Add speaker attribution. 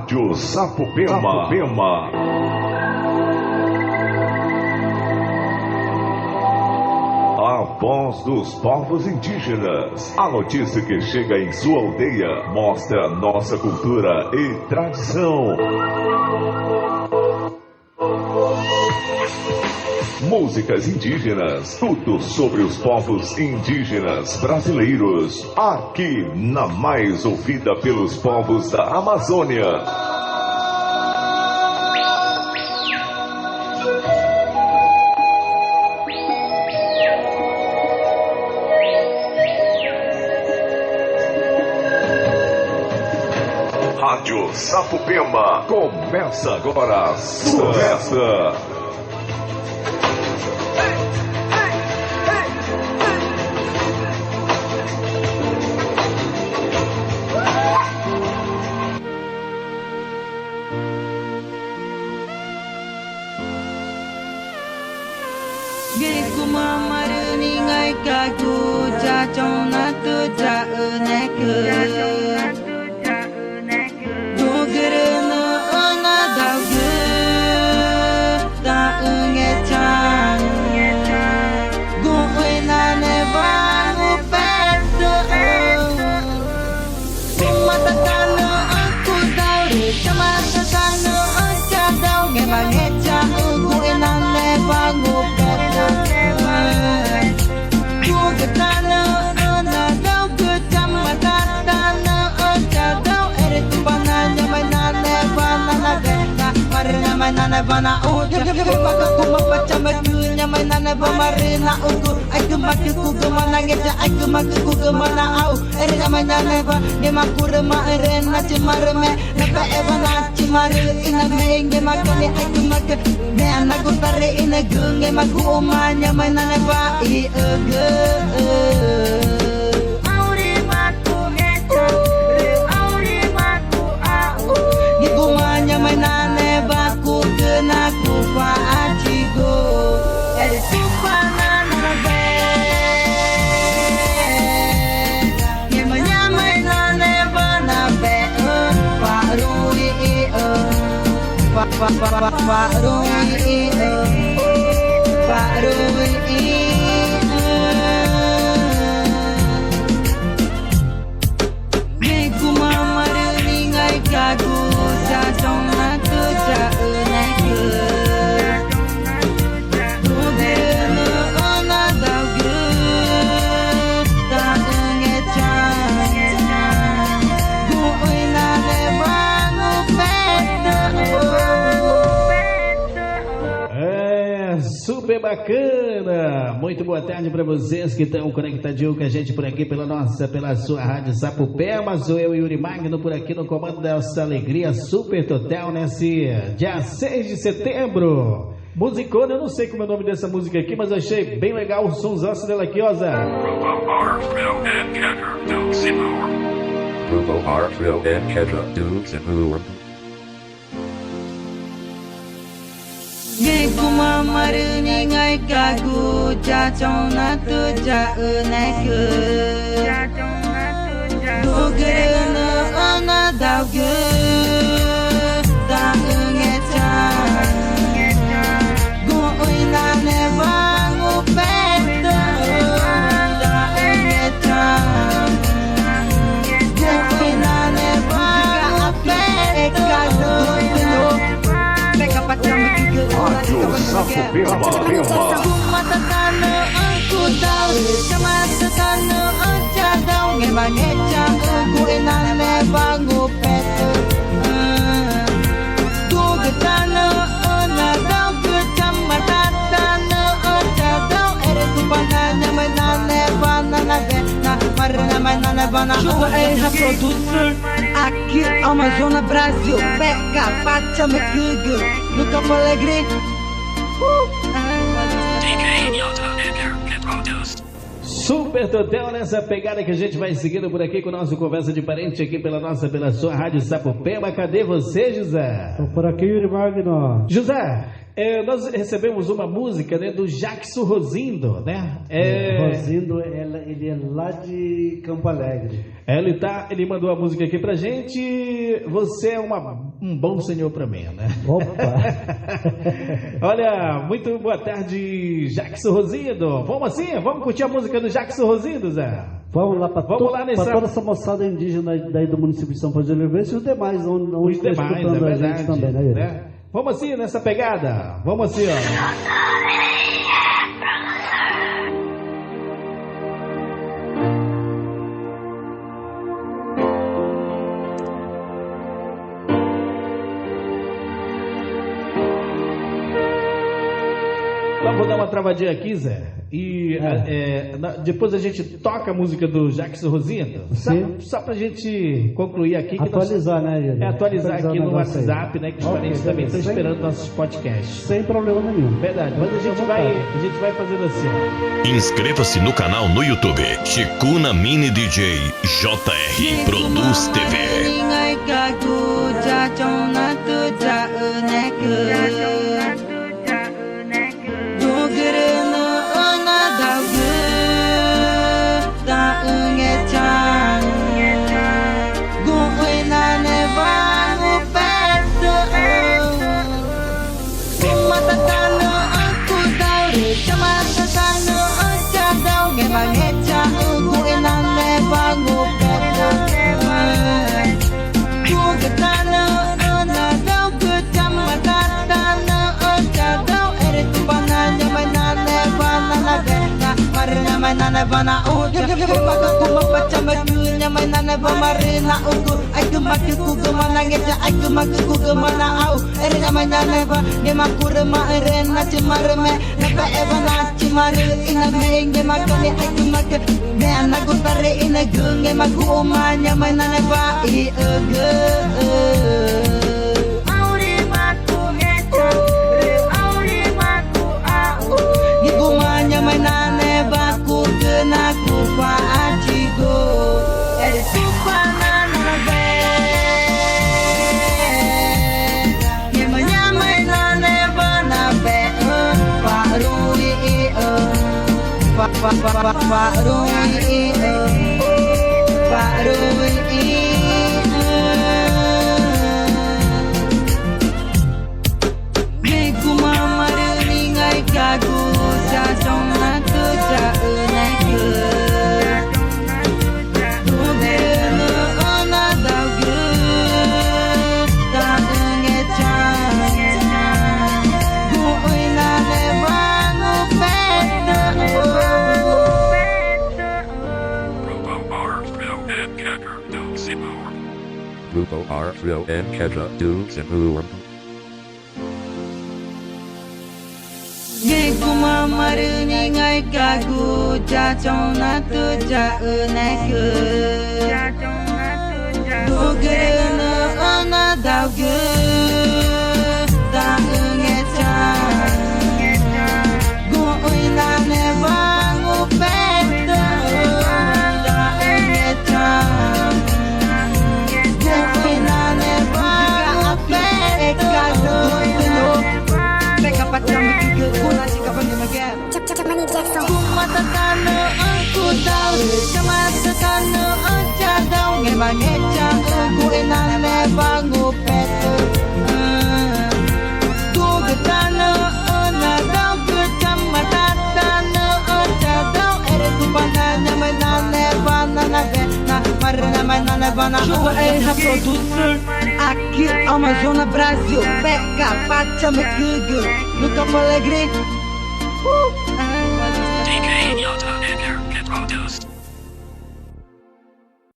Speaker 1: Rádio Sapopema. A voz dos povos indígenas. A notícia que chega em sua aldeia mostra nossa cultura e tradição. Músicas indígenas, tudo sobre os povos indígenas brasileiros, aqui na mais ouvida pelos povos da Amazônia. Rádio Sapopema, começa agora a sua festa.
Speaker 2: Nana bana uja, aku membaca majunya mainan bamarina uku, aku makuku kemana ngeja, aku makuku kemana au, namanya neva, dia makure maerena cimarme, napa evana cimaru ina menge makane aku mak, ne anaku tare ina gunge maku omanya mainan ba I Naku faachigo el supanana be nyama nane bana be farui Miku mama ringai kagu jatong naku
Speaker 3: Super bacana! Muito boa tarde para vocês que estão conectadinho com a gente por aqui pela sua rádio Sapopema. Sou eu e Yuri Magno por aqui no comando dessa alegria super total nesse dia 6 de setembro. Musicona, eu não sei como é o nome dessa música aqui, mas achei bem legal o sonsaço dela aqui, ó, Zé.
Speaker 2: Kuma maruni ngai kagu jachong na tu ja uneku Dugere ana daugu da ungecha Gu uina ne bangu peto da ungecha Gu uina ne bangu peto
Speaker 1: Rádio Sapopema.
Speaker 2: Matatano aku tahu, cuma setano aja tahu ngemangnya aku enane bangu petu. Tu getano ona tahu cuma tatano aja tahu tu banana menane banana na marana menane banana. Chuva é producer aqui Amazônia Brasil. Pega pacha me gugu, no Campo Alegre.
Speaker 3: Super total nessa pegada que a gente vai seguindo por aqui com o nosso Conversa de Parente aqui pela sua rádio Sapopema. Cadê você, José?
Speaker 4: Tô por aqui, Yuri Magno.
Speaker 3: José, Nós recebemos uma música, né, do Jackson Rosindo, né?
Speaker 4: Rosindo, ele é lá de Campo Alegre.
Speaker 3: Ele mandou a música aqui pra gente. Você é um bom senhor pra mim, né?
Speaker 4: Opa!
Speaker 3: Olha, muito boa tarde, Jackson Rosindo. Vamos assim? Vamos curtir a música do Jackson Rosindo, Zé?
Speaker 4: Vamos lá para toda essa moçada indígena daí do município de São Paulo de Oliveira e os demais, onde
Speaker 3: está escutando
Speaker 4: a gente também, né?
Speaker 3: Vamos assim, nessa pegada? Vamos assim, ó. Vou dar uma travadinha aqui, Zé. E depois a gente toca a música do Jackson Rosindo. Só pra gente concluir aqui. Que
Speaker 4: atualizar, né, Yuri?
Speaker 3: Atualizar aqui no WhatsApp, né? Que os parentes também estão esperando nossos podcasts.
Speaker 4: Sem problema nenhum.
Speaker 3: Verdade. Mas a gente vai fazendo assim, ó.
Speaker 5: Inscreva-se no canal no YouTube. Chicuna Mini DJ JR Produz TV.
Speaker 2: Nana bana udah aku membaca majunya mainan bamarina ukur aku makuku kemana ngeja aku makuku kemana au erina mainan ba ge makure ma erena cimarme napa evana cimaru ina menge makone aku mak me anaku tare ina gunge maku omanya mainan ba I ege auri maku ngeja auri maku au ge gumanya mainan Naku pa ajigo eri supana nabe nyama nane bana be pa rui pa rui me kuma maruni ngai kagu ja jong na tu ja
Speaker 6: Grupo Arfrio and Kedra do Zimur.
Speaker 2: Nghe kuma maruni ngai kagu ja chong na tu ja ne ku do ge na ana da ge da nge cha go oi na ne ba ngu pe da nge cha go oi na ne ba ngu pe ka do peka pacham kuna jika pandimagen kumatatano aku tahu kumatatano aja tahu ngemangeja aku enale bangu petu ku getano ona tahu kumatatano aja tahu erku pananya menane banana na marina menane banana Chuva Erra Producer aqui Amazônia Brasil pega pacham gugu no Campo Alegre